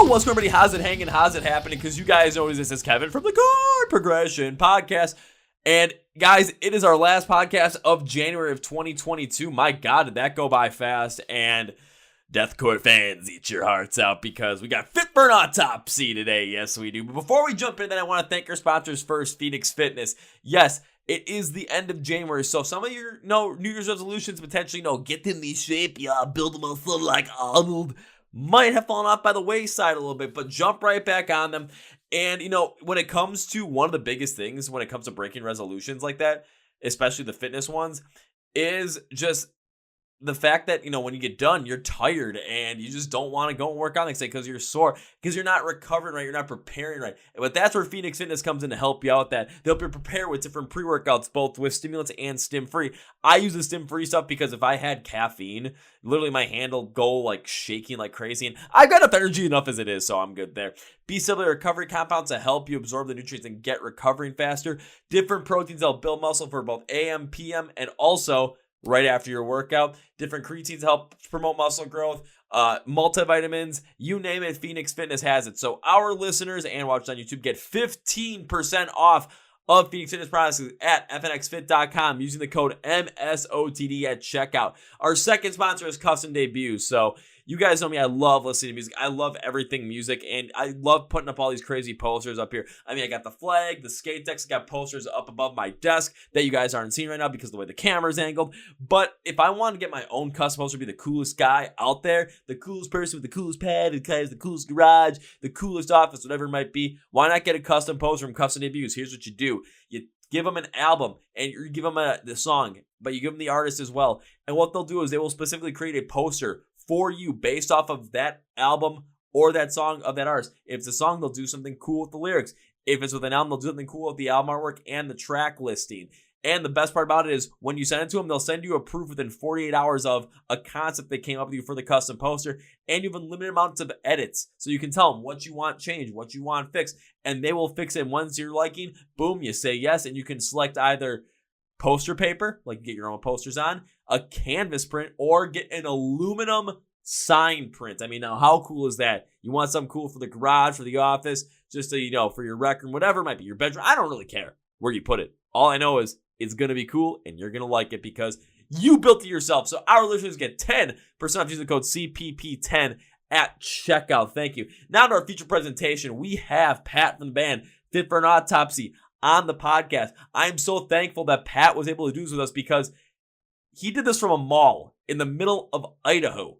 what's going on, everybody? How's it hanging? How's it happening? Because you guys know this is Kevin from the Chord Progression Podcast. And guys, it is our last podcast of January of 2022. My God, did that go by fast? And deathcore fans, eat your hearts out because we got Fit For An Autopsy today. Yes, we do. But before we jump in, I want to thank our sponsors first, Phoenix Fitness. Yes, it is the end of January, so some of your New Year's resolutions potentially, get in the shape, build a muscle like Arnold, might have fallen off by the wayside a little bit, but jump right back on them. And, when it comes to one of the biggest things when it comes to breaking resolutions like that, especially the fitness ones, is just the fact that, when you get done, you're tired and you just don't want to go and work out next day because you're sore, because you're not recovering right, you're not preparing right. But that's where Phoenix Fitness comes in to help you out. That they'll be prepared with different pre-workouts, both with stimulants and stim-free. I use the stim-free stuff because if I had caffeine, literally my hand will go shaking like crazy. And I've got enough energy enough as it is, so I'm good there. B-Similar recovery compounds to help you absorb the nutrients and get recovering faster. Different proteins that'll build muscle for both AM, PM, and also right after your workout. Different creatines help promote muscle growth, multivitamins, you name it, Phoenix Fitness has it. So our listeners and watchers on YouTube get 15% off of Phoenix Fitness products at fnxfit.com using the code MSOTD at checkout. Our second sponsor is Custom Debut. So you guys know me, I love listening to music. I love everything music, and I love putting up all these crazy posters up here. I got the flag, the skate decks, I got posters up above my desk that you guys aren't seeing right now because of the way the camera's angled. But if I want to get my own custom poster, be the coolest guy out there, the coolest person with the coolest pad, the coolest garage, the coolest office, whatever it might be, why not get a custom poster from Custom Debuts? Here's what you do. You give them an album, and you give them the song, but you give them the artist as well. And what they'll do is they will specifically create a poster for you based off of that album or that song of that artist. If it's a song, they'll do something cool with the lyrics. If it's with an album, they'll do something cool with the album artwork and the track listing. And the best part about it is when you send it to them, they'll send you a proof within 48 hours of a concept they came up with you for the custom poster. And you have unlimited amounts of edits. So you can tell them what you want changed, what you want fixed, and they will fix it. Once you're liking, boom, you say yes, and you can select either poster paper, like get your own posters on, a canvas print, or get an aluminum sign print. Now how cool is that? You want something cool for the garage, for the office, just so for your rec room, whatever it might be, your bedroom. I don't really care where you put it. All I know is it's going to be cool and you're going to like it because you built it yourself. So our listeners get 10% off using the code CPP10 at checkout. Thank you. Now to our feature presentation, we have Pat from the band Fit For An Autopsy on the podcast. I'm so thankful that Pat was able to do this with us because he did this from a mall in the middle of Idaho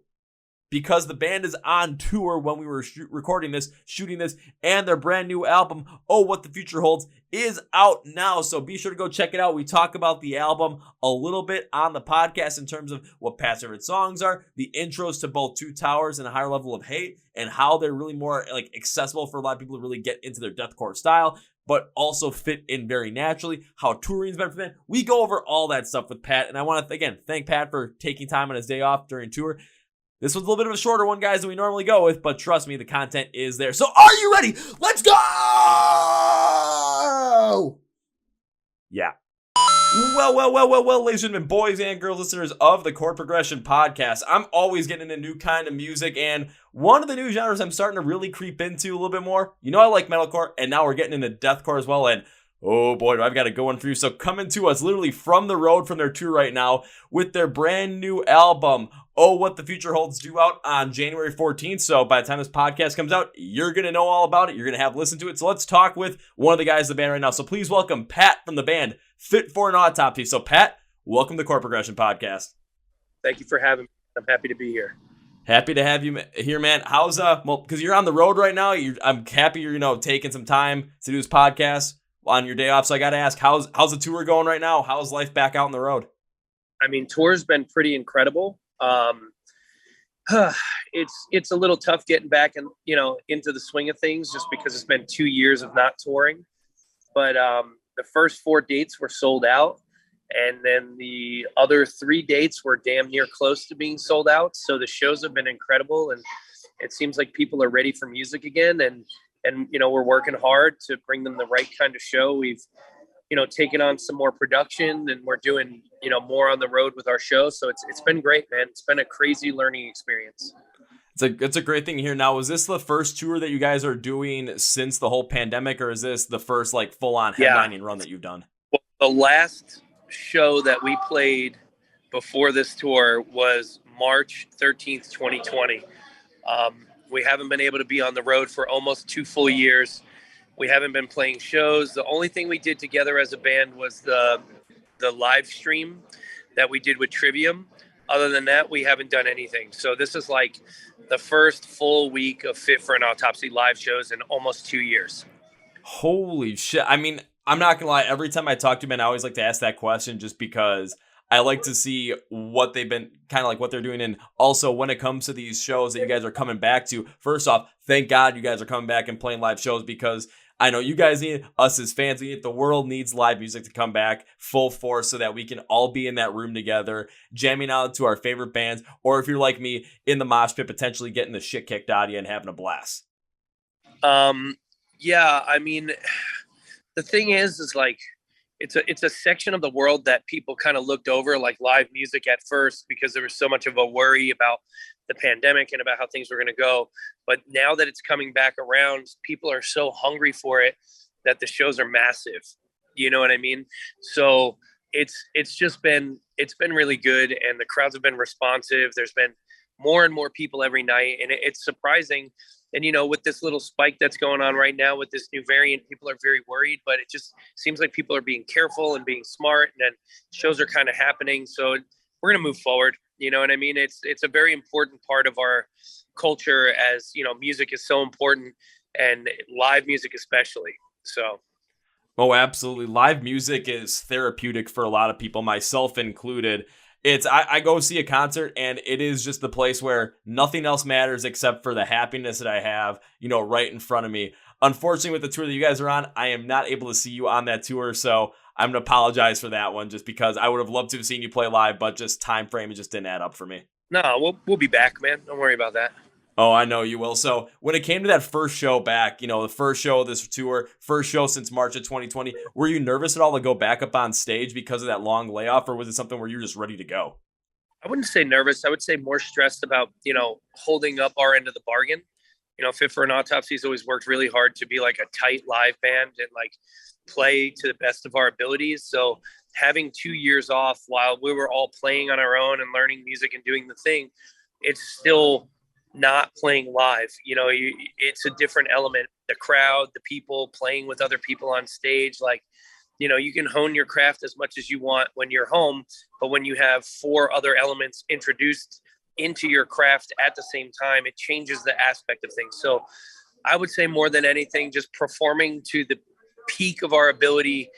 because the band is on tour when we were recording this, shooting this, and their brand new album, Oh What the Future Holds, is out now. So be sure to go check it out. We talk about the album a little bit on the podcast in terms of what Pat's favorite songs are, the intros to both Two Towers and A Higher Level of Hate, and how they're really more accessible for a lot of people to really get into their deathcore style, but also fit in very naturally, how touring's been for them. We go over all that stuff with Pat, and I want to, again, thank Pat for taking time on his day off during tour. This was a little bit of a shorter one, guys, than we normally go with, but trust me, the content is there. So are you ready? Let's go! Yeah. Well, ladies and gentlemen, boys and girls, listeners of the Chord Progression Podcast. I'm always getting into new kind of music, and one of the new genres I'm starting to really creep into a little bit more. I like metalcore, and now we're getting into deathcore as well, and oh boy, do I've got to go one for you. So coming to us literally from the road from their tour right now with their brand new album, Oh What the Future Holds, due out on January 14th. So by the time this podcast comes out, you're going to know all about it. You're going to have listened to it. So let's talk with one of the guys in the band right now. So please welcome Pat from the band Fit For An Autopsy. So Pat, welcome to the Chord Progression Podcast. Thank you for having me. I'm happy to be here. Happy to have you here, man. How's because you're on the road right now. I'm happy you're taking some time to do this podcast on your day off. So I got to ask, how's the tour going right now? How's life back out on the road? Tour's been pretty incredible. It's a little tough getting back and, into the swing of things just because it's been 2 years of not touring. But the first 4 dates were sold out. And then the other 3 dates were damn near close to being sold out. So the shows have been incredible. And it seems like people are ready for music again. And we're working hard to bring them the right kind of show. We've, taken on some more production and we're doing, more on the road with our show. So it's been great, man. It's been a crazy learning experience. It's a great thing here. Now, is this the first tour that you guys are doing since the whole pandemic, or is this the first like full on headlining run that you've done? Well, the last show that we played before this tour was March 13th, 2020. We haven't been able to be on the road for almost 2 full years. We haven't been playing shows. The only thing we did together as a band was the live stream that we did with Trivium. Other than that, we haven't done anything. So this is like the first full week of Fit For An Autopsy live shows in almost 2 years. Holy shit. I mean, I'm not going to lie. Every time I talk to men, I always like to ask that question just because I like to see what they've been kind of like what they're doing. And also when it comes to these shows that you guys are coming back to, first off, thank God you guys are coming back and playing live shows, because I know you guys need us as fans. The world needs live music to come back full force so that we can all be in that room together, jamming out to our favorite bands. Or if you're like me, in the mosh pit, potentially getting the shit kicked out of you and having a blast. Yeah, I mean, the thing is like, it's a section of the world that people kind of looked over, like live music at first, because there was so much of a worry about the pandemic and about how things were going to go. But now that it's coming back around, people are so hungry for it that the shows are massive. You know what I mean? So it's been really good, and the crowds have been responsive. There's been more and more people every night, and it's surprising. And, you know, with this little spike that's going on right now with this new variant, people are very worried, but it just seems like people are being careful and being smart, and then shows are kind of happening. So we're going to move forward. You know what I mean? It's a very important part of our culture, as, you know, music is so important, and live music especially. So. Oh, absolutely. Live music is therapeutic for a lot of people, myself included. I go see a concert, and it is just the place where nothing else matters except for the happiness that I have, you know, right in front of me. Unfortunately, with the tour that you guys are on, I am not able to see you on that tour, so I'm going to apologize for that one, just because I would have loved to have seen you play live, but just time frame, it just didn't add up for me. No, we'll be back, man. Don't worry about that. Oh, I know you will. So when it came to that first show back, you know, the first show of this tour, first show since March of 2020, were you nervous at all to go back up on stage because of that long layoff, or was it something where you're just ready to go? I wouldn't say nervous. I would say more stressed about, you know, holding up our end of the bargain. You know, Fit For An Autopsy has always worked really hard to be like a tight live band and like play to the best of our abilities. So having 2 years off while we were all playing on our own and learning music and doing the thing, it's still not playing live. You know, it's a different element. The crowd, the people playing with other people on stage, like, you know, you can hone your craft as much as you want when you're home, but when you have 4 other elements introduced into your craft at the same time, it changes the aspect of things. So I would say more than anything, just performing to the peak of our ability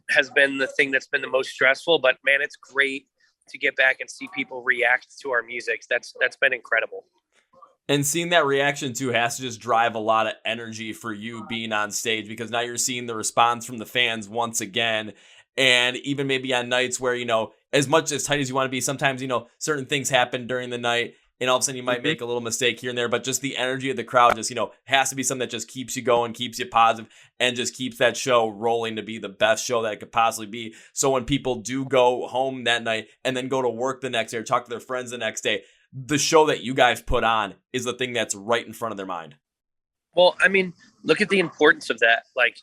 has been the thing that's been the most stressful. But man, it's great to get back and see people react to our music. That's been incredible. And seeing that reaction too has to just drive a lot of energy for you being on stage, because now you're seeing the response from the fans once again. And even maybe on nights where, you know, as much as tight as you want to be, sometimes, you know, certain things happen during the night, and all of a sudden you might make a little mistake here and there, but just the energy of the crowd just, you know, has to be something that just keeps you going, keeps you positive, and just keeps that show rolling to be the best show that it could possibly be. So when people do go home that night and then go to work the next day or talk to their friends the next day, the show that you guys put on is the thing that's right in front of their mind. Well, I mean, look at the importance of that. Like,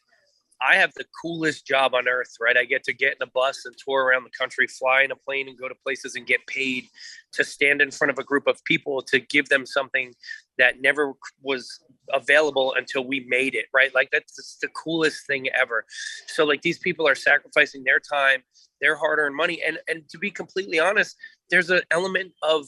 I have the coolest job on earth, right? I get to get in a bus and tour around the country, fly in a plane and go to places and get paid to stand in front of a group of people to give them something that never was available until we made it, right? Like, that's the coolest thing ever. So like, these people are sacrificing their time, their hard-earned money. And to be completely honest, there's an element of,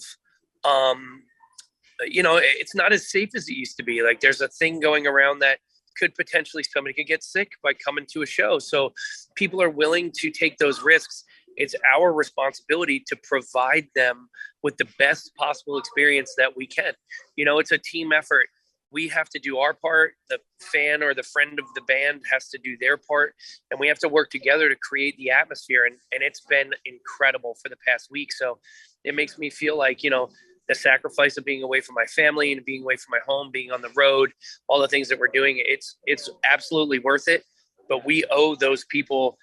you know, it's not as safe as it used to be. Like, there's a thing going around that could potentially, somebody could get sick by coming to a show. So people are willing to take those risks. It's our responsibility to provide them with the best possible experience that we can. You know, it's a team effort. We have to do our part. The fan or the friend of the band has to do their part, and we have to work together to create the atmosphere. And it's been incredible for the past week. So it makes me feel like, you know, the sacrifice of being away from my family and being away from my home, being on the road, all the things that we're doing, it's absolutely worth it. But we owe those people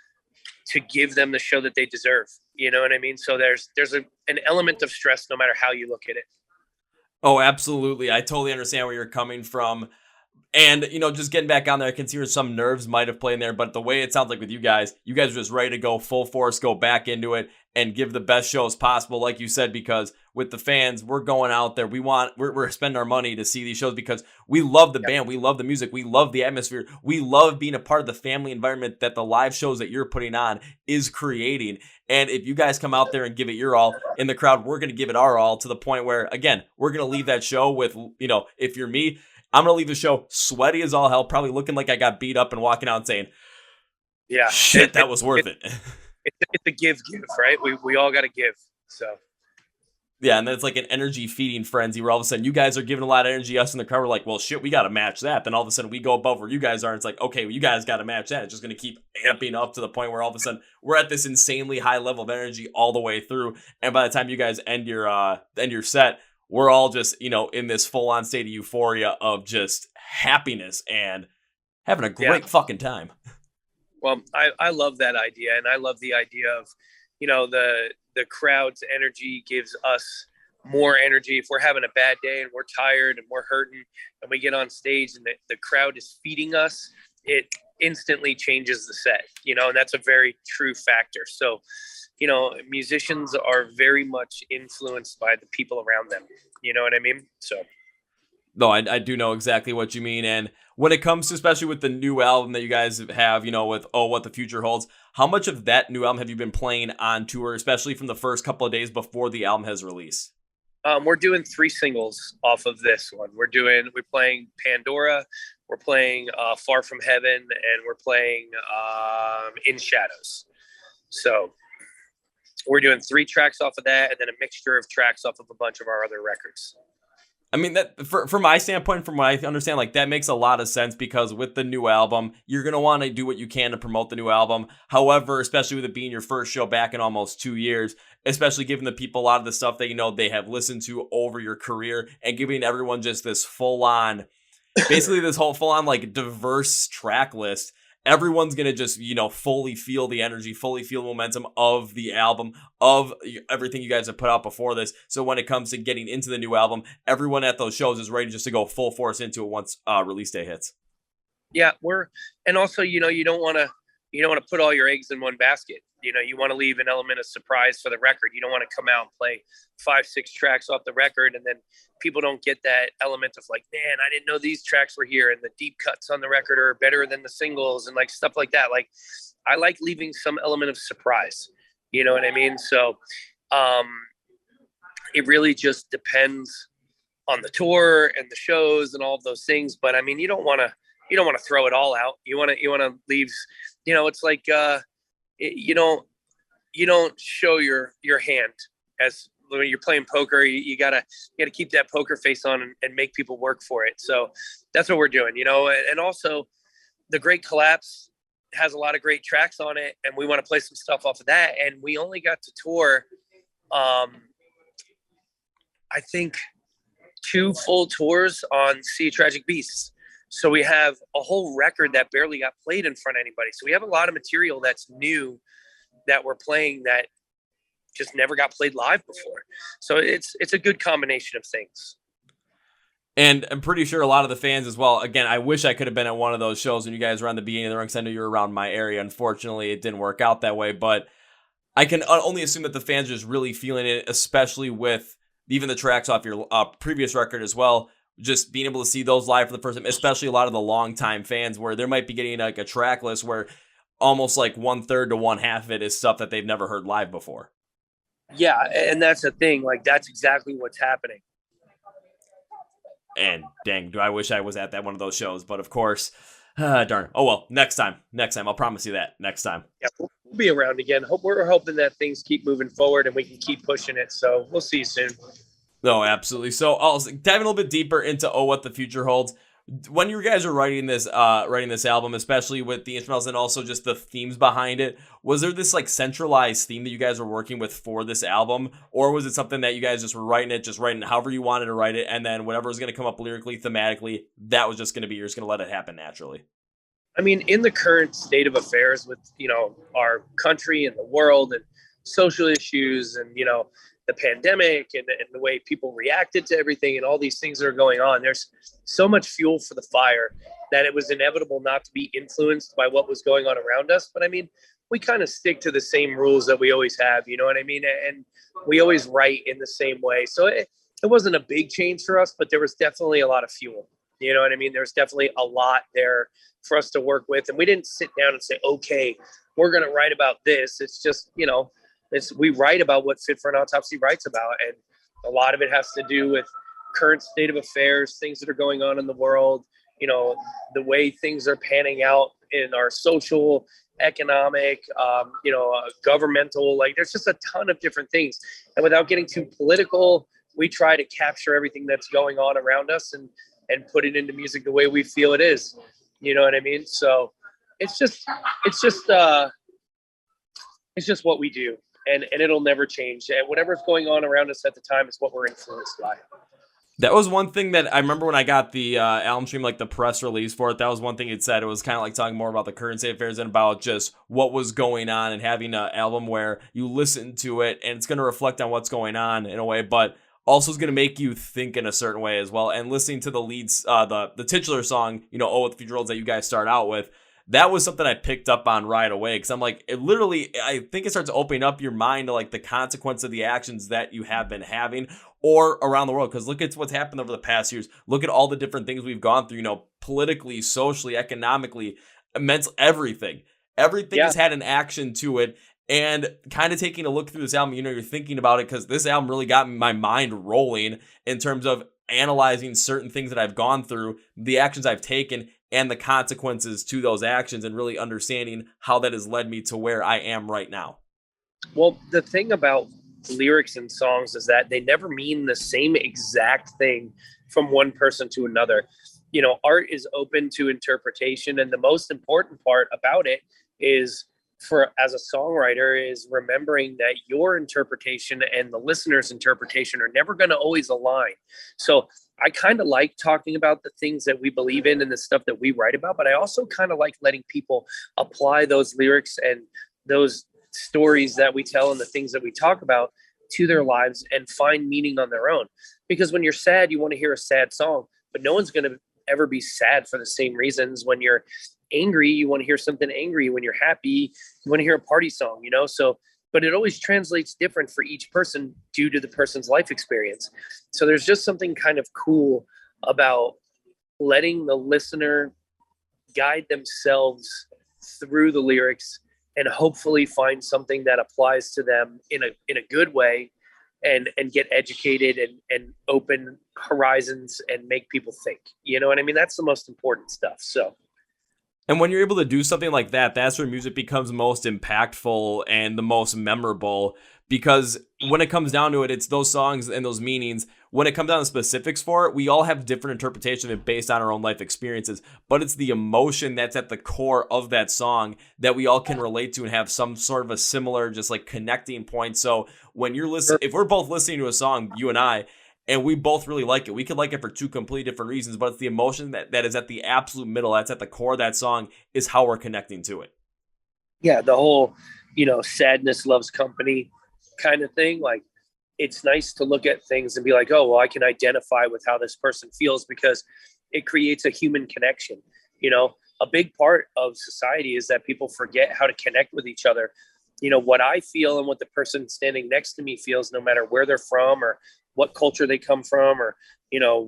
to give them the show that they deserve. You know what I mean? So there's an element of stress no matter how you look at it. Oh, absolutely. I totally understand where you're coming from. And, just getting back on there, I can see some nerves might have played in there, but the way it sounds like with you guys are just ready to go full force, go back into it and give the best shows possible, like you said, because with the fans, we're going out there. We're spending our money to see these shows because we love the band. We love the music. We love the atmosphere. We love being a part of the family environment that the live shows that you're putting on is creating. And if you guys come out there and give it your all in the crowd, we're going to give it our all to the point where, again, we're going to leave that show with, if you're me, I'm going to leave the show sweaty as all hell, probably looking like I got beat up and walking out and saying, Yeah, shit, that was worth it. It's a give, right? We all got to give. So. Yeah, and then it's like an energy feeding frenzy where all of a sudden you guys are giving a lot of energy. Us in the crowd, we're like, well, shit, we got to match that. Then all of a sudden we go above where you guys are. And it's like, okay, well, you guys got to match that. It's just going to keep amping up to the point where all of a sudden we're at this insanely high level of energy all the way through. And by the time you guys end your set, we're all just, in this full on state of euphoria of just happiness and having a great fucking time. Well, I love that idea. And I love the idea of, the crowd's energy gives us more energy. If we're having a bad day and we're tired and we're hurting and we get on stage and the crowd is feeding us, it instantly changes the set, and that's a very true factor. So, musicians are very much influenced by the people around them. You know what I mean? So. No, I do know exactly what you mean. And when it comes to, especially with the new album that you guys have, with What the Future Holds, how much of that new album have you been playing on tour, especially from the first couple of days before the album has released? We're doing 3 singles off of this one. We're playing Pandora, we're playing Far From Heaven, and we're playing In Shadows. So we're doing 3 tracks off of that, and then a mixture of tracks off of a bunch of our other records. I mean, that from my standpoint, from what I understand, like that makes a lot of sense because with the new album, you're going to want to do what you can to promote the new album. However, especially with it being your first show back in almost 2 years, especially giving the people a lot of the stuff that, they have listened to over your career and giving everyone just this full on, basically this whole full on like diverse track list. Everyone's going to just, fully feel the energy, fully feel the momentum of the album, of everything you guys have put out before this. So when it comes to getting into the new album, everyone at those shows is ready just to go full force into it once release day hits. Yeah, and also, you don't want to put all your eggs in one basket. You want to leave an element of surprise for the record. You don't want to come out and play 5-6 tracks off the record and then people don't get that element of like, man, I didn't know these tracks were here and the deep cuts on the record are better than the singles and like stuff like that. Like I like leaving some element of surprise. You know what I mean? So it really just depends on the tour and the shows and all of those things. But I mean, you don't want to throw it all out. You want to leave, it's like, you don't show your hand as when you're playing poker. You gotta keep that poker face on and make people work for it. So that's what we're doing, and also the Great Collapse has a lot of great tracks on it and we want to play some stuff off of that. And we only got to tour, I think 2 full tours on Sea of Tragic Beasts. So we have a whole record that barely got played in front of anybody. So we have a lot of material that's new that we're playing that just never got played live before. So it's a good combination of things. And I'm pretty sure a lot of the fans as well. Again, I wish I could have been at one of those shows when you guys were on the beginning of the run because I know you were around my area. Unfortunately, it didn't work out that way. But I can only assume that the fans are just really feeling it, especially with even the tracks off your previous record as well. Just being able to see those live for the first time, especially a lot of the longtime fans where they might be getting like a track list where almost like 1/3 to 1/2 of it is stuff that they've never heard live before. Yeah. And that's the thing. Like, that's exactly what's happening. And dang, do I wish I was at that one of those shows, but of course, darn. Oh, well, next time, I'll promise you that next time. Yeah. We'll be around again. We're hoping that things keep moving forward and we can keep pushing it. So we'll see you soon. No, absolutely. So I'll dive a little bit deeper into What the Future Holds. When you guys are writing this album, especially with the instrumentals and also just the themes behind it, was there this like centralized theme that you guys were working with for this album, or was it something that you guys just were writing however you wanted to write it, and then whatever was going to come up lyrically, thematically, that was just going to be, you're just going to let it happen naturally? I mean, in the current state of affairs with our country and the world and social issues and the pandemic and the way people reacted to everything and all these things that are going on. There's so much fuel for the fire that it was inevitable not to be influenced by what was going on around us. But I mean, we kind of stick to the same rules that we always have, you know what I mean? And we always write in the same way. So it wasn't a big change for us, but there was definitely a lot of fuel. You know what I mean? There's definitely a lot there for us to work with. And we didn't sit down and say, okay, we're going to write about this. It's just, you know, we write about what Fit for an Autopsy writes about. And a lot of it has to do with current state of affairs, things that are going on in the world, you know, the way things are panning out in our social, economic, governmental, like there's just a ton of different things. And without getting too political, we try to capture everything that's going on around us and put it into music the way we feel it is. You know what I mean? So it's just what we do, and it'll never change. And whatever's going on around us at the time is what we're influenced by. That was one thing that I remember when I got the album stream, like the press release for it. That was one thing it said. It was kind of like talking more about the current state of affairs and about just what was going on, and having an album where you listen to it and it's going to reflect on what's going on in a way, but also is going to make you think in a certain way as well. And listening to the leads, the titular song, you know, Oh, with the Future Olds that you guys start out with, that was something I picked up on right away. Cause I'm like, I think it starts opening up your mind to like the consequence of the actions that you have been having or around the world. Cause look at what's happened over the past years. Look at all the different things we've gone through, you know, politically, socially, economically, everything has had an action to it. And kind of taking a look through this album, you know, you're thinking about it because this album really got my mind rolling in terms of analyzing certain things that I've gone through, the actions I've taken, and the consequences to those actions, and really understanding how that has led me to where I am right now. Well, the thing about lyrics and songs is that they never mean the same exact thing from one person to another. You know, art is open to interpretation, and the most important part about it is, as a songwriter, is remembering that your interpretation and the listener's interpretation are never going to always align. So I kind of like talking about the things that we believe in and the stuff that we write about, but I also kind of like letting people apply those lyrics and those stories that we tell and the things that we talk about to their lives and find meaning on their own. Because when you're sad, you want to hear a sad song, but no one's going to ever be sad for the same reasons. When you're angry, you want to hear something angry. When you're happy, you want to hear a party song, you know? So, but it always translates different for each person due to the person's life experience. So there's just something kind of cool about letting the listener guide themselves through the lyrics and hopefully find something that applies to them in a good way, and get educated and open horizons and make people think. You know what I mean? That's the most important stuff. So. And when you're able to do something like that, that's where music becomes most impactful and the most memorable, because when it comes down to it, it's those songs and those meanings. When it comes down to specifics for it, we all have different interpretation of it based on our own life experiences, but it's the emotion that's at the core of that song that we all can relate to and have some sort of a similar, just like connecting point. So when you're listening, if we're both listening to a song, you and I, and we both really like it, we could like it for two completely different reasons, but it's the emotion that is at the absolute middle, that's at the core of that song, is how we're connecting to it. Yeah, the whole, you know, sadness loves company kind of thing. Like, it's nice to look at things and be like, oh, well, I can identify with how this person feels, because it creates a human connection. You know, a big part of society is that people forget how to connect with each other. You know, what I feel and what the person standing next to me feels, no matter where they're from or what culture they come from, or, you know,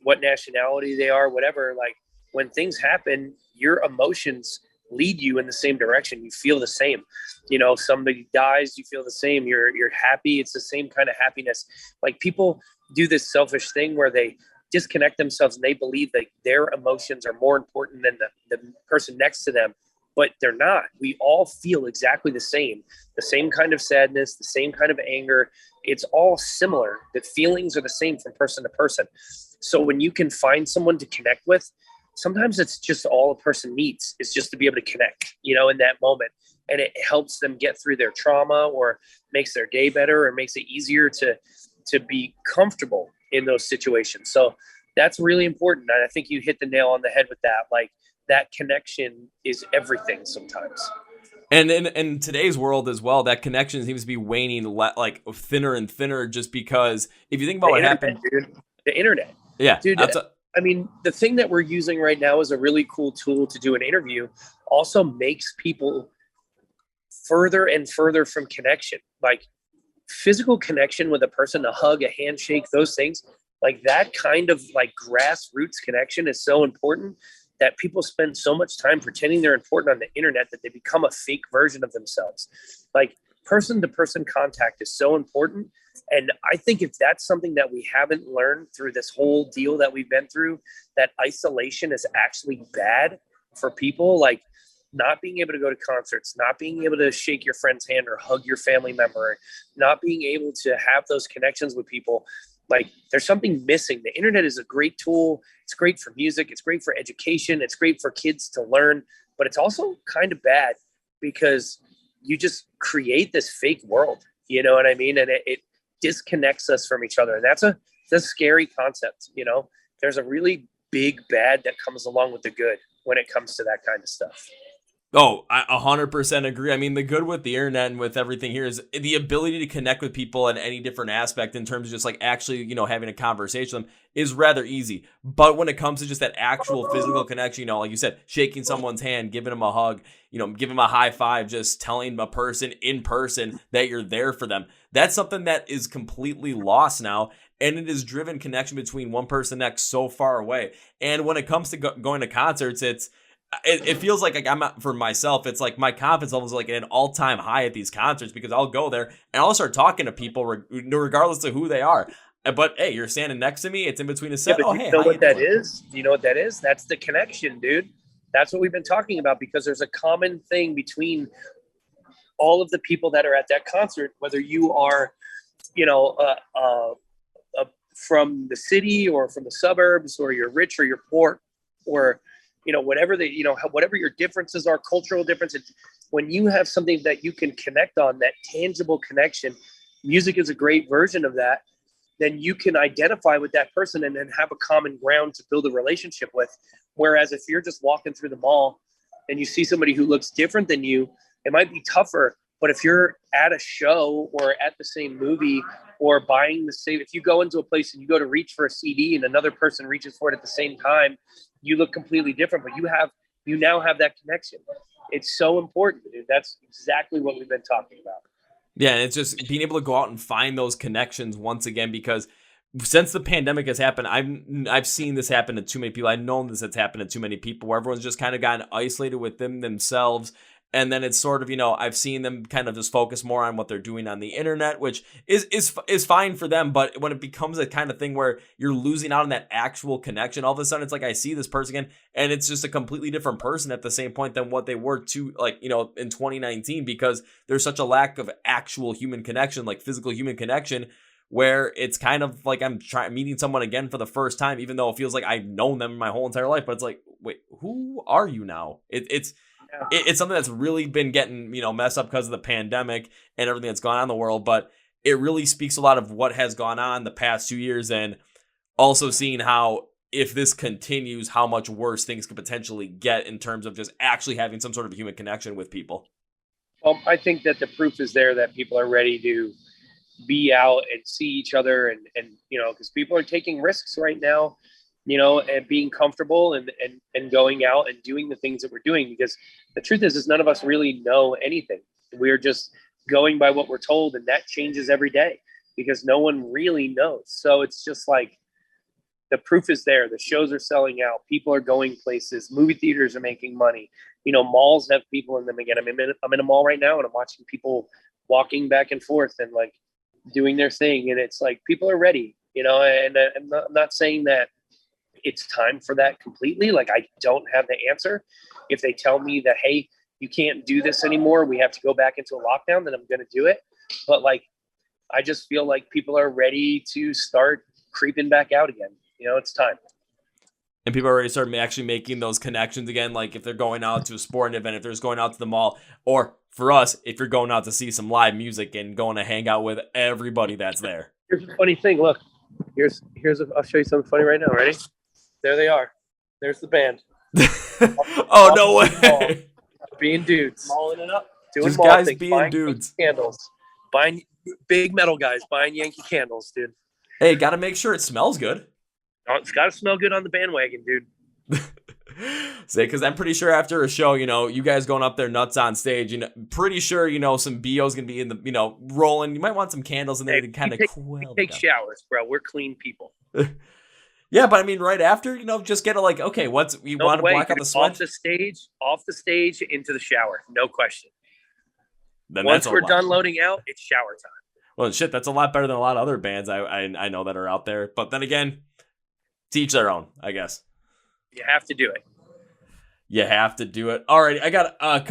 what nationality they are, whatever. Like, when things happen, your emotions lead you in the same direction. You feel the same. You know, somebody dies, you feel the same. You're happy. It's the same kind of happiness. Like, people do this selfish thing where they disconnect themselves and they believe that their emotions are more important than the person next to them, but they're not. We all feel exactly the same kind of sadness, the same kind of anger. It's all similar. The feelings are the same from person to person. So when you can find someone to connect with, sometimes it's just all a person needs is just to be able to connect, you know, in that moment. And it helps them get through their trauma, or makes their day better, or makes it easier to be comfortable in those situations. So that's really important. And I think you hit the nail on the head with that. Like, that connection is everything sometimes. And in today's world as well, that connection seems to be waning like thinner and thinner, just because if you think about what happened, dude, the internet. Yeah. Dude, I mean, the thing that we're using right now is a really cool tool to do an interview, also makes people further and further from connection. Like physical connection with a person, a hug, a handshake, those things, like that kind of like grassroots connection is so important that people spend so much time pretending they're important on the internet that they become a fake version of themselves. Like person to person contact is so important. And I think if that's something that we haven't learned through this whole deal that we've been through, that isolation is actually bad for people, like not being able to go to concerts, not being able to shake your friend's hand or hug your family member, not being able to have those connections with people. Like there's something missing. The internet is a great tool. It's great for music. It's great for education. It's great for kids to learn, but it's also kind of bad because you just create this fake world. You know what I mean? And it disconnects us from each other. And that's a scary concept. You know, there's a really big bad that comes along with the good when it comes to that kind of stuff. Oh, I 100% agree. I mean, the good with the internet and with everything here is the ability to connect with people in any different aspect in terms of just like actually, having a conversation with them is rather easy. But when it comes to just that actual physical connection, like you said, shaking someone's hand, giving them a hug, giving them a high five, just telling a person in person that you're there for them. That's something that is completely lost now. And it has driven connection between one person next so far away. And when it comes to going to concerts, it feels like I'm not, for myself, it's like my confidence level is like at an all-time high at these concerts because I'll go there and I'll start talking to people regardless of who they are. But hey, you're standing next to me. It's in between a set. Yeah, you know what that is? Do you know what that is? That's the connection, dude. That's what we've been talking about because there's a common thing between all of the people that are at that concert, whether you are, from the city or from the suburbs, or you're rich or you're poor, or whatever whatever your differences are, cultural differences. When you have something that you can connect on, that tangible connection, music is a great version of that, then you can identify with that person and then have a common ground to build a relationship with. Whereas if you're just walking through the mall and you see somebody who looks different than you, it might be tougher. But if you're at a show or at the same movie or buying the same, if you go into a place and you go to reach for a CD and another person reaches for it at the same time, you look completely different, but you now have that connection. It's so important, dude. That's exactly what we've been talking about. Yeah, and it's just being able to go out and find those connections once again, because since the pandemic has happened, I've seen this happen to too many people. I've known this has happened to too many people where everyone's just kind of gotten isolated within themselves. And then it's sort of, I've seen them kind of just focus more on what they're doing on the internet, which is fine for them. But when it becomes a kind of thing where you're losing out on that actual connection, all of a sudden it's like I see this person again, and it's just a completely different person at the same point than what they were in 2019, because there's such a lack of actual human connection, like physical human connection, where it's kind of like I'm meeting someone again for the first time, even though it feels like I've known them my whole entire life. But it's like, wait, who are you now? It's something that's really been getting, messed up because of the pandemic and everything that's gone on in the world. But it really speaks a lot of what has gone on the past 2 years, and also seeing how, if this continues, how much worse things could potentially get in terms of just actually having some sort of human connection with people. Well, I think that the proof is there that people are ready to be out and see each other and because people are taking risks right now, and being comfortable and going out and doing the things that we're doing, because the truth is none of us really know anything. We're just going by what we're told, and that changes every day because no one really knows. So it's just like the proof is there. The shows are selling out. People are going places. Movie theaters are making money. Malls have people in them again. I'm in a mall right now, and I'm watching people walking back and forth and like doing their thing. And it's like people are ready, and I'm not saying that it's time for that completely. Like, I don't have the answer. If they tell me that, hey, you can't do this anymore, we have to go back into a lockdown, then I'm going to do it. But like, I just feel like people are ready to start creeping back out again. It's time. And people are already starting actually making those connections again. Like if they're going out to a sporting event, if they're just going out to the mall, or for us, if you're going out to see some live music and going to hang out with everybody that's there. Here's a funny thing. Look, I'll show you something funny right now. Ready? There they are. There's the band. Oh, no way. Being dudes. Malling it up. Doing Just mall guys things, being buying dudes. candles, buying big metal guys, buying Yankee Candles, dude. Hey, got to make sure it smells good. Oh, it's got to smell good on the bandwagon, dude. Say, because I'm pretty sure after a show, you guys going up there nuts on stage, pretty sure, some BO's going to be in the, rolling. You might want some candles in there to kind of quell. Take showers, bro. We're clean people. Yeah, but I mean, right after, just get it like, okay, want to block out the sweat? Off the stage into the shower. No question. Then once we're done loading out, it's shower time. Well, shit, that's a lot better than a lot of other bands I know that are out there. But then again, to each their own, I guess. You have to do it. You have to do it. All right, I got a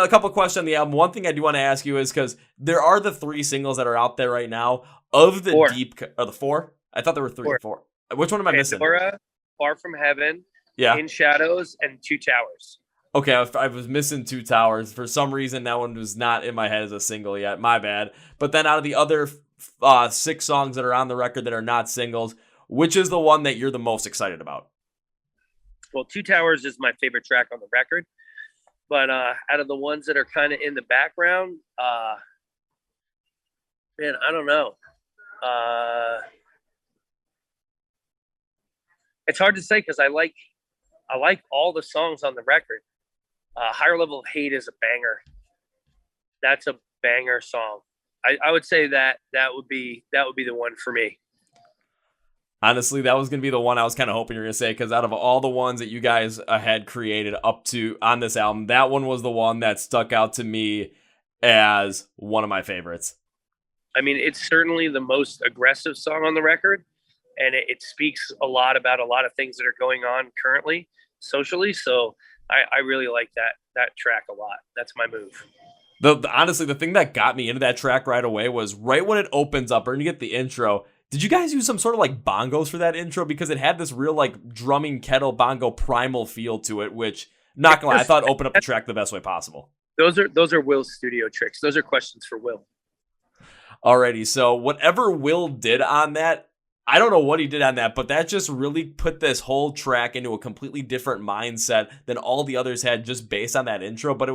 couple questions on the album. One thing I do want to ask you is because there are the 3 singles that are out there right now of the 4. the 4. I thought there were 3 or 4. Which one am I missing? Pandora, Far From Heaven, In Shadows, and Two Towers. Okay, I was missing Two Towers. For some reason, that one was not in my head as a single yet. My bad. But then out of the other 6 songs that are on the record that are not singles, which is the one that you're the most excited about? Well, Two Towers is my favorite track on the record. But out of the ones that are kind of in the background, man, I don't know. It's hard to say because I like all the songs on the record. Higher Level of Hate is a banger. That's a banger song. I would say that would be the one for me. Honestly, that was going to be the one I was kind of hoping you were going to say, because out of all the ones that you guys had created up to on this album, that one was the one that stuck out to me as one of my favorites. I mean, it's certainly the most aggressive song on the record, and it speaks a lot about a lot of things that are going on currently socially. So I really like that track a lot. That's my move. Honestly, the thing that got me into that track right away was right when it opens up, or when you get the intro. Did you guys use some sort of like bongos for that intro? Because it had this real like drumming kettle bongo primal feel to it, which, not gonna lie, I thought opened up the track the best way possible. Those are Will's studio tricks. Those are questions for Will. Alrighty, so whatever Will did on that, I don't know what he did on that, but that just really put this whole track into a completely different mindset than all the others had just based on that intro. But it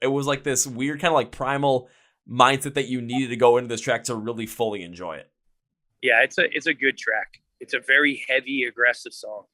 was like this weird kind of like primal mindset that you needed to go into this track to really fully enjoy it. Yeah, it's a good track. It's a very heavy, aggressive song.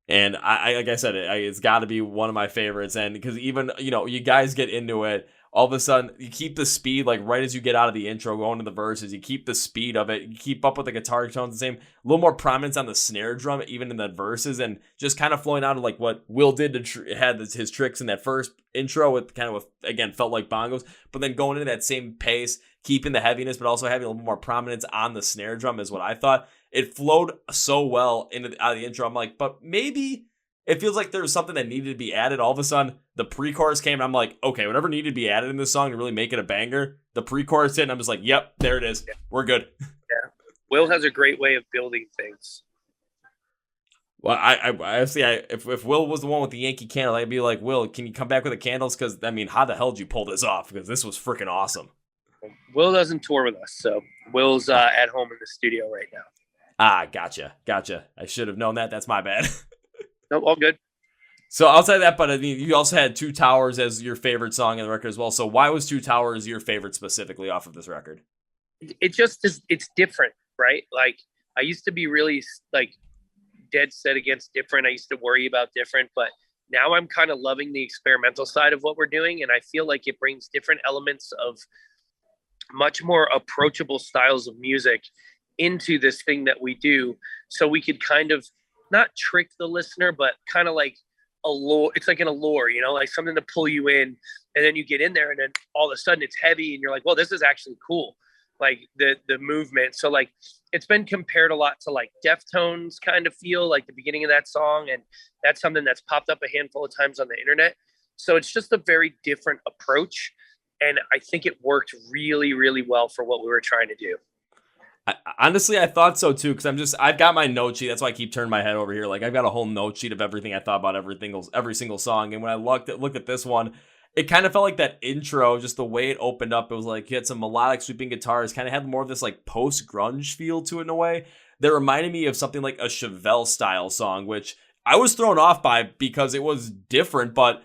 And I like I said, it's got to be one of my favorites. And because even, you guys get into it, all of a sudden you keep the speed, like right as you get out of the intro, going to the verses, you keep the speed of it. You keep up with the guitar tones, the same, a little more prominence on the snare drum, even in the verses, and just kind of flowing out of like what Will did had his tricks in that first intro with kind of, again, felt like bongos, but then going into that same pace, keeping the heaviness, but also having a little more prominence on the snare drum is what I thought. It flowed so well out of the intro. I'm like, but maybe it feels like there was something that needed to be added. All of a sudden, the pre-chorus came, and I'm like, okay, whatever needed to be added in this song to really make it a banger, the pre-chorus hit, and I'm just like, yep, there it is. Yeah. We're good. Yeah. Will has a great way of building things. Well, I see. If Will was the one with the Yankee Candle, I'd be like, Will, can you come back with the candles? Because, I mean, how the hell did you pull this off? Because this was freaking awesome. Will doesn't tour with us, so Will's at home in the studio right now. Ah, gotcha. I should have known that. That's my bad. No, all good. So outside of that, but I mean, you also had Two Towers as your favorite song on the record as well. So why was Two Towers your favorite specifically off of this record? It just is. It's different, right? Like I used to be really like dead set against different. I used to worry about different, but now I'm kind of loving the experimental side of what we're doing, and I feel like it brings different elements of much more approachable styles of music into this thing that we do, so we could kind of not trick the listener, but kind of like allure. It's like an allure, like something to pull you in, and then you get in there, and then all of a sudden it's heavy, and you're like, well, this is actually cool, like the movement. So like it's been compared a lot to like Deftones kind of feel, like the beginning of that song, and that's something that's popped up a handful of times on the internet. So it's just a very different approach, and I think it worked really, really well for what we were trying to do. Honestly, I thought so too, because I've got my note sheet. That's why I keep turning my head over here. Like I've got a whole note sheet of everything I thought about every single song. And when I looked at this one, it kind of felt like that intro, just the way it opened up. It was like you had some melodic sweeping guitars, kind of had more of this like post grunge feel to it in a way that reminded me of something like a Chevelle style song, which I was thrown off by because it was different, but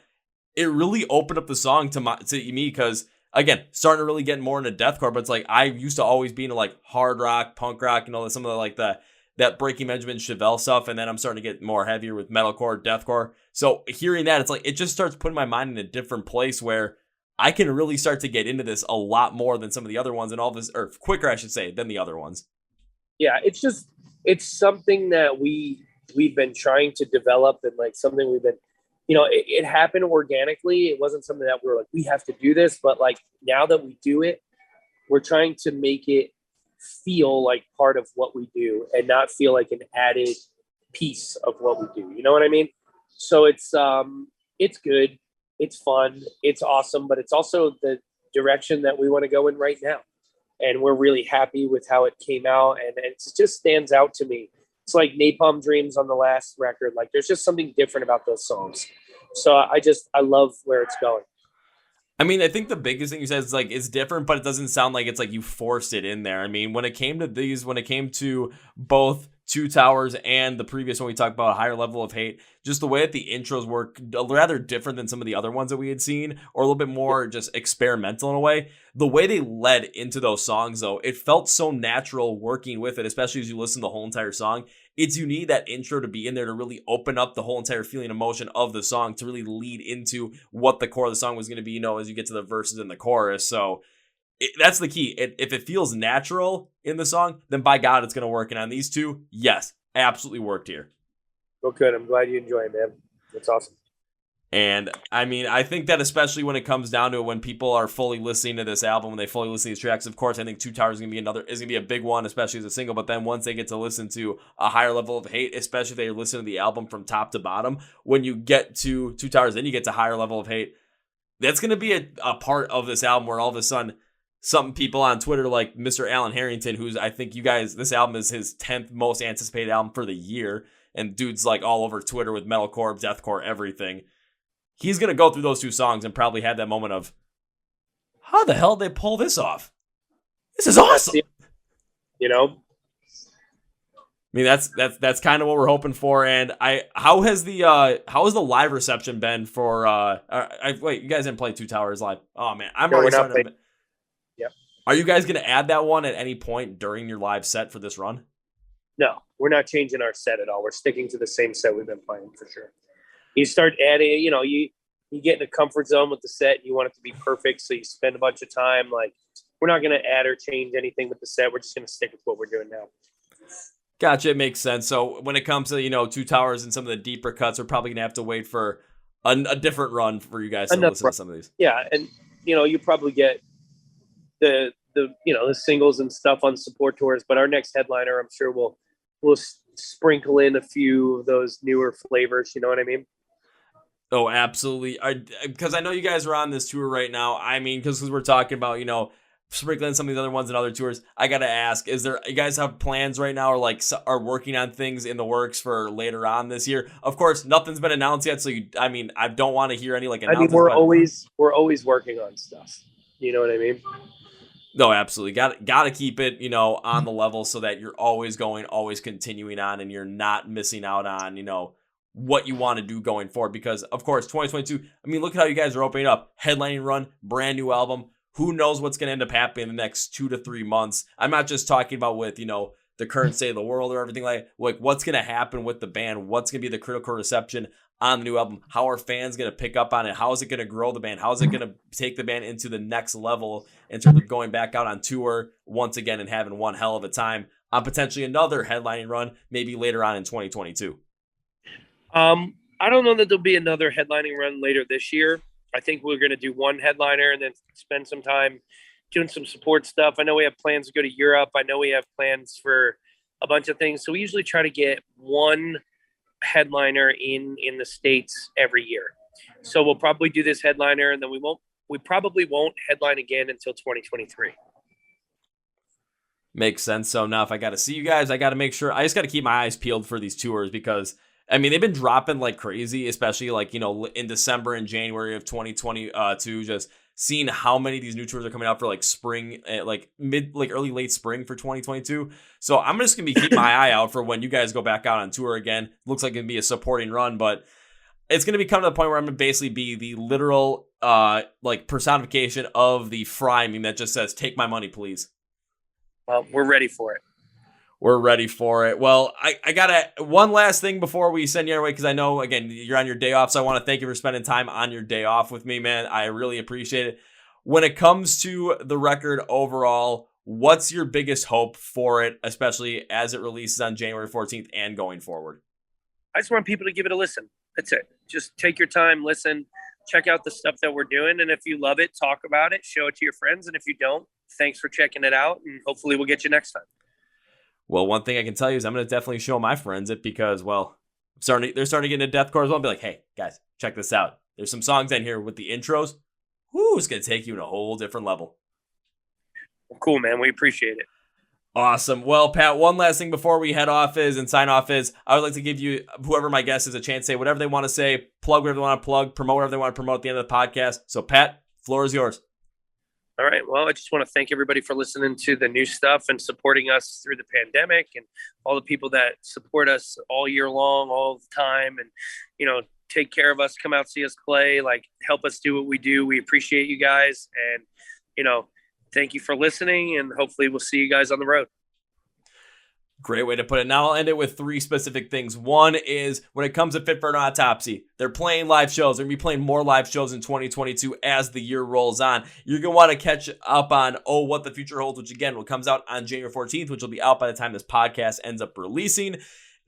it really opened up the song to me because, again, starting to really get more into deathcore, but it's like I used to always be into like hard rock, punk rock, and all some of the like that Breaking Benjamin Chevelle stuff, and then I'm starting to get more heavier with metalcore, deathcore. So hearing that, it's like it just starts putting my mind in a different place where I can really start to get into this a lot more than some of the other ones, and all this, or quicker, I should say, than the other ones. Yeah, it's something that we've been trying to develop, and like something we've been, it happened organically. It wasn't something that we were like, we have to do this, but like now that we do it, we're trying to make it feel like part of what we do and not feel like an added piece of what we do. You know what I mean? So it's good. It's fun. It's awesome, but it's also the direction that we want to go in right now. And we're really happy with how it came out. And it just stands out to me. It's like Napalm Dreams on the last record. Like there's just something different about those songs. So I love where it's going. I mean, I think the biggest thing you said is like it's different, but it doesn't sound like it's like you forced it in there. I mean, when it came to both Two Towers and the previous one we talked about, a Higher Level of Hate, just the way that the intros were rather different than some of the other ones that we had seen, or a little bit more just experimental in a way. The way they led into those songs, though, it felt so natural working with it, especially as you listen to the whole entire song. You need that intro to be in there to really open up the whole entire feeling and emotion of the song to really lead into what the core of the song was going to be, as you get to the verses and the chorus. So that's the key. If it feels natural in the song, then by God, it's going to work. And on these two, yes, absolutely worked here. Well, good. I'm glad you enjoy it, man. That's awesome. And I mean, I think that especially when it comes down to it, when people are fully listening to this album, when they fully listen to these tracks, of course, I think Two Towers is going to be a big one, especially as a single. But then once they get to listen to A Higher Level of Hate, especially if they listen to the album from top to bottom, when you get to Two Towers, then you get to Higher Level of Hate. That's going to be a part of this album where all of a sudden, some people on Twitter like Mr. Alan Harrington, who's, I think you guys, this album is his 10th most anticipated album for the year. And dude's like all over Twitter with metalcore, deathcore, everything. He's going to go through those two songs and probably have that moment of, how the hell did they pull this off? This is awesome. I mean, that's kind of what we're hoping for. And how has the live reception been for, wait, you guys didn't play Two Towers live. Oh man, I'm already starting to. Yep. Are you guys going to add that one at any point during your live set for this run? No, we're not changing our set at all. We're sticking to the same set we've been playing for sure. You start adding, you get in a comfort zone with the set. You want it to be perfect, so you spend a bunch of time. Like, we're not going to add or change anything with the set. We're just going to stick with what we're doing now. Gotcha. It makes sense. So when it comes to, Two Towers and some of the deeper cuts, we're probably going to have to wait for a different run for you guys to listen to some of these. Yeah, and, you probably get the singles and stuff on support tours, but our next headliner, I'm sure we'll sprinkle in a few of those newer flavors. You know what I mean? Oh, absolutely. Because I know you guys are on this tour right now. I mean, because we're talking about, sprinkling some of these other ones and other tours. I got to ask, you guys have plans right now or like are working on things in the works for later on this year? Of course, nothing's been announced yet. So, I don't want to hear any like announcements. We're always working on stuff. You know what I mean? No, absolutely. Got to keep it, on the level so that you're always continuing on and you're not missing out on, what you want to do going forward. Because, of course, 2022, look at how you guys are opening up. Headlining run, brand new album. Who knows what's going to end up happening in the next 2 to 3 months? I'm not just talking about with, the current state of the world or everything like what's going to happen with the band. What's going to be the critical reception on the new album? How are fans going to pick up on it? How is it going to grow the band? How is it going to take the band into the next level in terms of going back out on tour once again and having one hell of a time on potentially another headlining run, maybe later on in 2022? I don't know that there'll be another headlining run later this year. I think we're going to do one headliner and then spend some time doing some support stuff. I know we have plans to go to Europe. I know we have plans for a bunch of things. So we usually try to get one headliner in the States every year. So we'll probably do this headliner and then we probably won't headline again until 2023. Makes sense. So now if I got to see you guys, I got to make sure, I just got to keep my eyes peeled for these tours because they've been dropping like crazy, especially in December and January of 2022, just seeing how many of these new tours are coming out for like spring, early, late spring for 2022. So I'm just going to be keeping my eye out for when you guys go back out on tour again. Looks like it'd be a supporting run, but it's going to be coming to the point where I'm going to basically be the literal like personification of the fry meme that just says, take my money, please. Well, we're ready for it. We're ready for it. Well, I got one last thing before we send you away, because I know, again, you're on your day off, so I want to thank you for spending time on your day off with me, man. I really appreciate it. When it comes to the record overall, what's your biggest hope for it, especially as it releases on January 14th and going forward? I just want people to give it a listen. That's it. Just take your time, listen, check out the stuff that we're doing. And if you love it, talk about it, show it to your friends. And if you don't, thanks for checking it out. And hopefully we'll get you next time. Well, one thing I can tell you is I'm going to definitely show my friends it, because, well, they're starting to get into deathcore as well. I'll be like, hey, guys, check this out. There's some songs in here with the intros. Whoo, it's going to take you to a whole different level. Well, cool, man. We appreciate it. Awesome. Well, Pat, one last thing before we head off and sign off is I would like to give you, whoever my guest is, a chance to say whatever they want to say, plug whatever they want to plug, promote whatever they want to promote at the end of the podcast. So, Pat, floor is yours. All right. Well, I just want to thank everybody for listening to the new stuff and supporting us through the pandemic, and all the people that support us all year long, all the time, and, take care of us, come out, see us play, like, help us do what we do. We appreciate you guys. And, thank you for listening, and hopefully we'll see you guys on the road. Great way to put it. Now I'll end it with 3 specific things. One is, when it comes to Fit for an Autopsy, they're playing live shows. They're going to be playing more live shows in 2022 as the year rolls on. You're going to want to catch up on What the Future Holds, which again comes out on January 14th, which will be out by the time this podcast ends up releasing.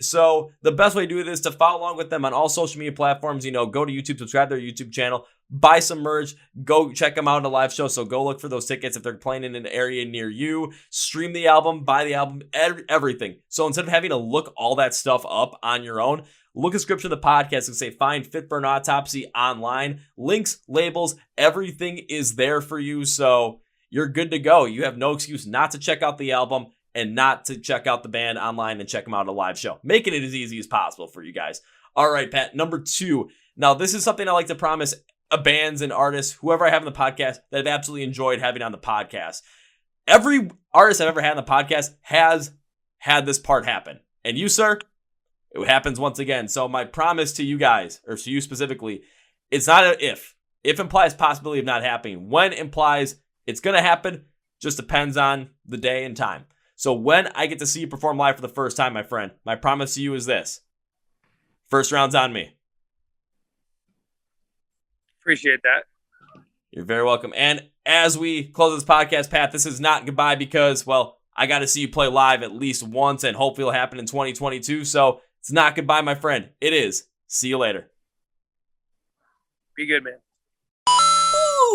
So the best way to do it is to follow along with them on all social media platforms. Go to YouTube, subscribe to their YouTube channel, buy some merch, go check them out in a live show. So go look for those tickets if they're playing in an area near you. Stream the album, buy the album, everything. So instead of having to look all that stuff up on your own, look at the description of the podcast and say, find Fit for an Autopsy online. Links, labels, everything is there for you. So you're good to go. You have no excuse not to check out the album and not to check out the band online and check them out at a live show. Making it as easy as possible for you guys. All right, Pat, number 2. Now, this is something I like to promise bands and artists, whoever I have on the podcast, that I've absolutely enjoyed having on the podcast. Every artist I've ever had on the podcast has had this part happen. And you, sir, it happens once again. So my promise to you guys, or to you specifically, it's not an if. If implies possibility of not happening. When implies it's going to happen, just depends on the day and time. So when I get to see you perform live for the first time, my friend, my promise to you is this. First round's on me. Appreciate that. You're very welcome. And as we close this podcast, Pat, this is not goodbye, because, well, I got to see you play live at least once, and hopefully it'll happen in 2022. So it's not goodbye, my friend. It is. See you later. Be good, man.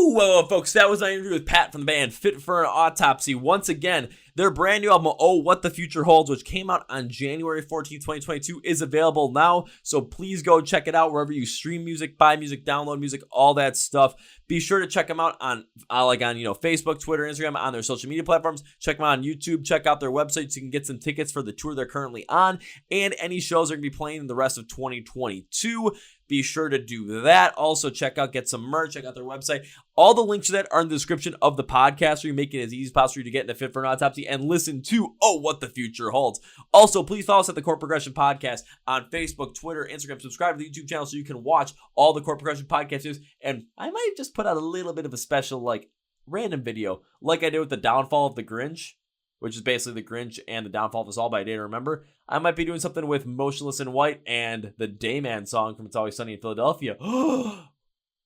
Well, folks, that was my interview with Pat from the band Fit For An Autopsy. Once again, their brand new album, What the Future Holds, which came out on January 14th, 2022, is available now. So please go check it out wherever you stream music, buy music, download music, all that stuff. Be sure to check them out on Facebook, Twitter, Instagram, on their social media platforms. Check them out on YouTube. Check out their website so you can get some tickets for the tour they're currently on, and any shows they're going to be playing in the rest of 2022. Be sure to do that. Also, get some merch, check out their website. All the links to that are in the description of the podcast, so you make it as easy as possible for you to get into Fit For An Autopsy and listen to What the Future Holds. Also, please follow us at the Chord Progression Podcast on Facebook, Twitter, Instagram. Subscribe to the YouTube channel so you can watch all the Chord Progression Podcast news. And I might just put out a little bit of a special, random video, like I did with the Downfall of the Grinch, which is basically the Grinch and the Downfall of Us All by A Day to Remember. I might be doing something with Motionless in White and the Dayman song from It's Always Sunny in Philadelphia.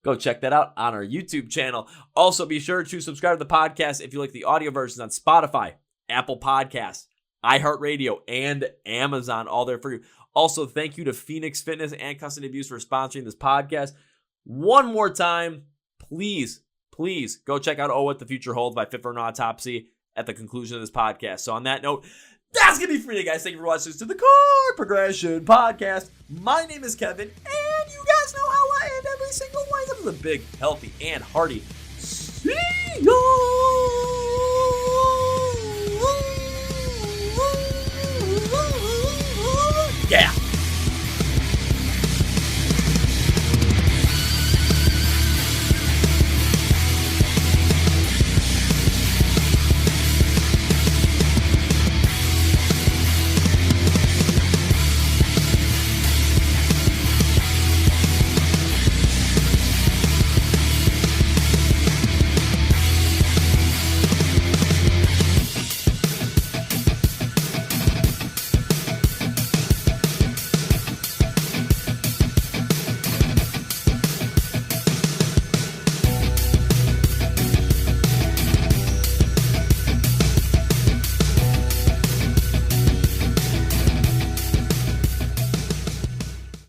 Go check that out on our YouTube channel. Also, be sure to subscribe to the podcast if you like the audio versions on Spotify, Apple Podcasts, iHeart Radio, and Amazon. All there for you. Also, thank you to Phoenix Fitness and Custody Abuse for sponsoring this podcast. One more time, please go check out What the Future Holds by Fit For An Autopsy at the conclusion of this podcast. So on that note, that's going to be for you guys. Thank you for watching this to the Chord Progression Podcast. My name is Kevin, and you guys know how I end every single one. This is a big, healthy, and hearty see ya! Yeah!